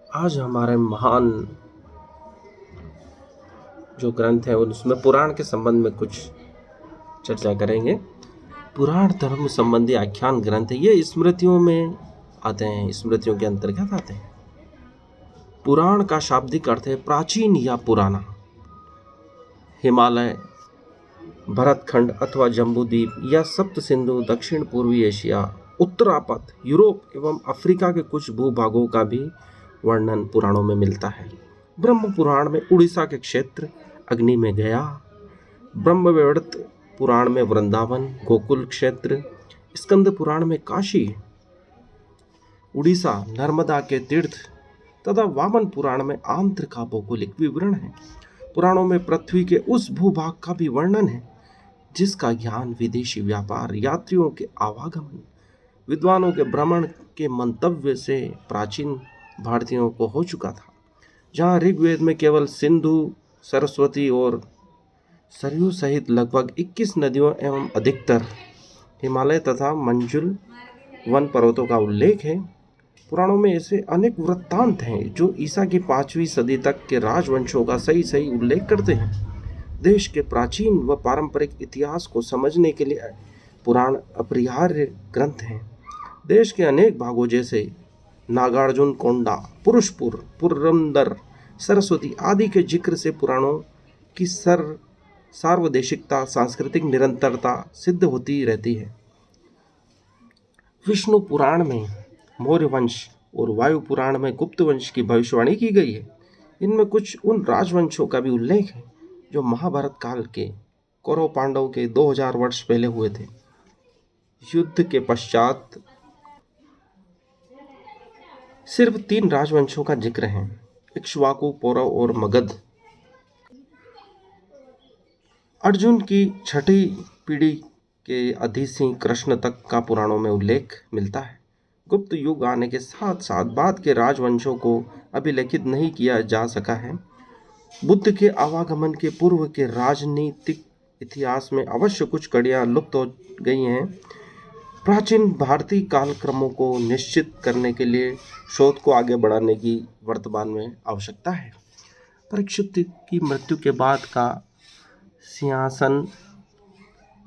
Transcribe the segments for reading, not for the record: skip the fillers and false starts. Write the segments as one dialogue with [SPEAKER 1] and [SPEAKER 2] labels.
[SPEAKER 1] आज हमारे महान जो ग्रंथ है उसमें पुराण के संबंध में कुछ चर्चा करेंगे। पुराण धर्म संबंधी आख्यान ग्रंथ है, ये स्मृतियों में आते हैं, स्मृतियों के अंतर्गत आते हैं। पुराण का शाब्दिक अर्थ है प्राचीन या पुराना। हिमालय, भरतखंड अथवा जम्बूद्वीप या सप्त सिंधु, दक्षिण पूर्वी एशिया, उत्तरापथ, यूरोप एवं अफ्रीका के कुछ भूभागों का भी वर्णन पुराणों में मिलता है। ब्रह्म पुराण में उड़ीसा के क्षेत्र अग्नि में गया, ब्रह्मवैवर्त पुराण में वृंदावन गोकुल क्षेत्र, स्कंद पुराण में काशी उड़ीसा नर्मदा के तीर्थ तथा वामन पुराण में आंध्र का भौगोलिक विवरण है। पुराणों में पृथ्वी के उस भूभाग का भी वर्णन है जिसका ज्ञान विदेशी व्यापार, यात्रियों के आवागमन, विद्वानों के भ्रमण के मंतव्य से प्राचीन भारतीयों को हो चुका था। जहाँ ऋग्वेद में केवल सिंधु, सरस्वती और सरयू सहित लगभग 21 नदियों एवं अधिकतर हिमालय तथा मंजुल वन पर्वतों का उल्लेख है, पुराणों में ऐसे अनेक वृत्तांत हैं जो ईसा की 5वीं सदी तक के राजवंशों का सही उल्लेख करते हैं। देश के प्राचीन व पारंपरिक इतिहास को समझने के लिए पुराण अपरिहार्य ग्रंथ हैं। देश के अनेक भागों जैसे नागार्जुन कोंडा, पुरुषपुर, पुरंदर, सरस्वती आदि के जिक्र से पुराणों की सार्वदेशिकता, सांस्कृतिक निरंतरता सिद्ध होती रहती है। विष्णु पुराण में मौर्य वंश और वायु पुराण में गुप्त वंश की भविष्यवाणी की गई है। इनमें कुछ उन राजवंशों का भी उल्लेख है जो महाभारत काल के कौरव पांडव के 2000 वर्ष पहले हुए थे। युद्ध के पश्चात सिर्फ 3 राजवंशों का जिक्र है, इक्ष्वाकु, पौरव और मगध। अर्जुन की 6ठी पीढ़ी के अधिसिंह कृष्ण तक का पुराणों में उल्लेख मिलता है। गुप्त युग आने के साथ साथ बाद के राजवंशों को अभिलेखित नहीं किया जा सका है। बुद्ध के आवागमन के पूर्व के राजनीतिक इतिहास में अवश्य कुछ कड़ियाँ लुप्त हो गई हैं। प्राचीन भारतीय कालक्रमों को निश्चित करने के लिए शोध को आगे बढ़ाने की वर्तमान में आवश्यकता है। परीक्षित की मृत्यु के बाद का सिंहासन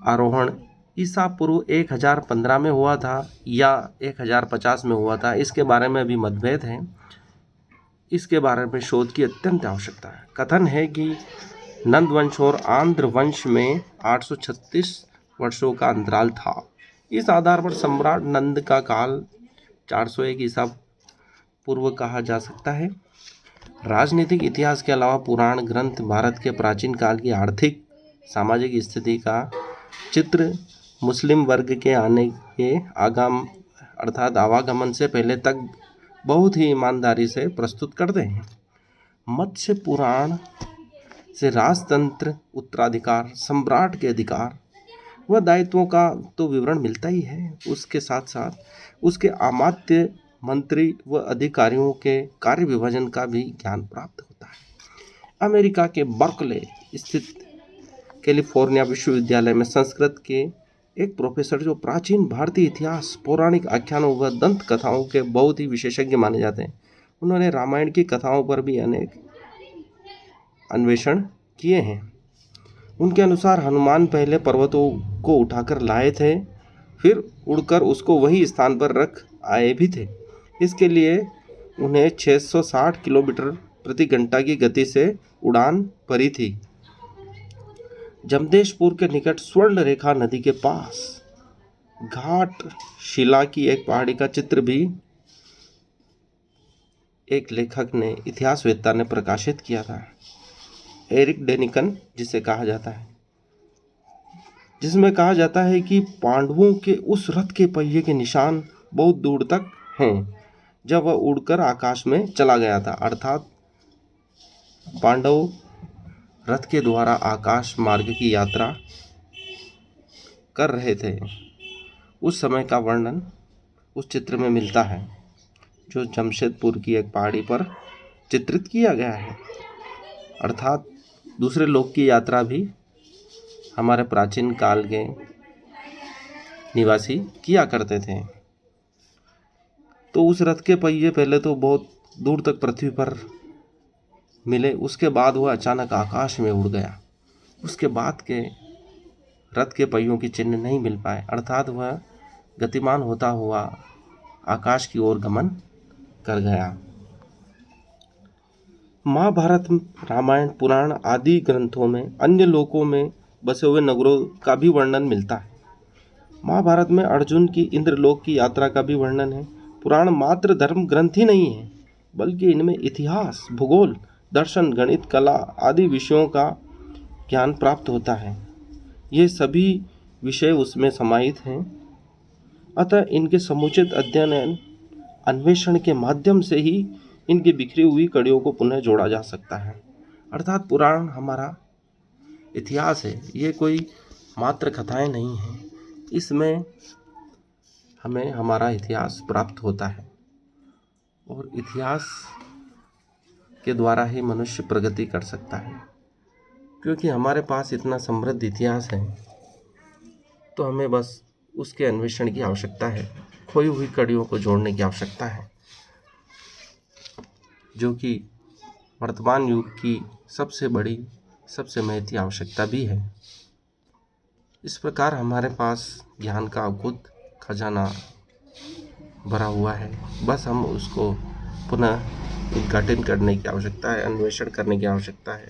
[SPEAKER 1] आरोहण ईसा पूर्व 1015 में हुआ था या 1050 में हुआ था, इसके बारे में भी मतभेद है। इसके बारे में शोध की अत्यंत आवश्यकता है। कथन है कि नंद वंश और आंध्र वंश में 836 वर्षों का अंतराल था। इस आधार पर सम्राट नंद का काल 401 ईसा पूर्व कहा जा सकता है। राजनीतिक इतिहास के अलावा पुराण ग्रंथ भारत के प्राचीन काल की आर्थिक सामाजिक स्थिति का चित्र मुस्लिम वर्ग के आने के आवागमन से पहले तक बहुत ही ईमानदारी से प्रस्तुत करते हैं। मत्स्य पुराण से राजतंत्र, उत्तराधिकार, सम्राट के अधिकार व दायित्वों का तो विवरण मिलता ही है। उसके साथ साथ उसके अमात्य, मंत्री व अधिकारियों के कार्य विभाजन का भी ज्ञान प्राप्त होता है। अमेरिका के बर्कले स्थित कैलिफोर्निया विश्वविद्यालय में संस्कृत के एक प्रोफेसर जो प्राचीन भारतीय इतिहास, पौराणिक आख्यानों व दंत कथाओं के बहुत ही विशेषज्ञ माने जाते हैं, उन्होंने रामायण की कथाओं पर भी अनेक अन्वेषण किए हैं। उनके अनुसार हनुमान पहले पर्वतों को उठाकर लाए थे, फिर उड़कर उसको वही स्थान पर रख आए भी थे। इसके लिए उन्हें 660 किलोमीटर प्रति घंटा की गति से उड़ान भरी थी। जमदेशपुर के निकट स्वर्ण रेखा नदी के पास घाट शिला की एक पहाड़ी का चित्र भी एक लेखक ने, इतिहासवेत्ता ने प्रकाशित किया था, एरिक डेनिकन जिसे कहा जाता है, जिसमें कहा जाता है कि पांडवों के उस रथ के पहिए के निशान बहुत दूर तक हैं जब वह उड़कर आकाश में चला गया था। अर्थात पांडव रथ के द्वारा आकाश मार्ग की यात्रा कर रहे थे। उस समय का वर्णन उस चित्र में मिलता है जो जमशेदपुर की एक पहाड़ी पर चित्रित किया गया है। अर्थात दूसरे लोक की यात्रा भी हमारे प्राचीन काल के निवासी किया करते थे। तो उस रथ के पहिए पहले तो बहुत दूर तक पृथ्वी पर मिले, उसके बाद वह अचानक आकाश में उड़ गया। उसके बाद के रथ के पहियों की चिन्ह नहीं मिल पाए, अर्थात वह गतिमान होता हुआ आकाश की ओर गमन कर गया। महाभारत, रामायण, पुराण आदि ग्रंथों में अन्य लोकों में बसे हुए नगरों का भी वर्णन मिलता है। महाभारत में अर्जुन की इंद्रलोक की यात्रा का भी वर्णन है। पुराण मात्र धर्म ग्रंथ ही नहीं है, बल्कि इनमें इतिहास, भूगोल, दर्शन, गणित, कला आदि विषयों का ज्ञान प्राप्त होता है। ये सभी विषय उसमें समाहित हैं। अतः इनके समुचित अध्ययन, अन्वेषण के माध्यम से ही इनकी बिखरी हुई कड़ियों को पुनः जोड़ा जा सकता है। अर्थात पुराण हमारा इतिहास है, ये कोई मात्र कथाएं नहीं हैं। इसमें हमें हमारा इतिहास प्राप्त होता है और इतिहास के द्वारा ही मनुष्य प्रगति कर सकता है। क्योंकि हमारे पास इतना समृद्ध इतिहास है, तो हमें बस उसके अन्वेषण की आवश्यकता है, खोई हुई कड़ियों को जोड़ने की आवश्यकता है, जो कि वर्तमान युग की सबसे बड़ी, सबसे महती आवश्यकता भी है। इस प्रकार हमारे पास ज्ञान का अद्भुत खजाना भरा हुआ है, बस हम उसको पुनः उद्घाटन करने की आवश्यकता है, अन्वेषण करने की आवश्यकता है।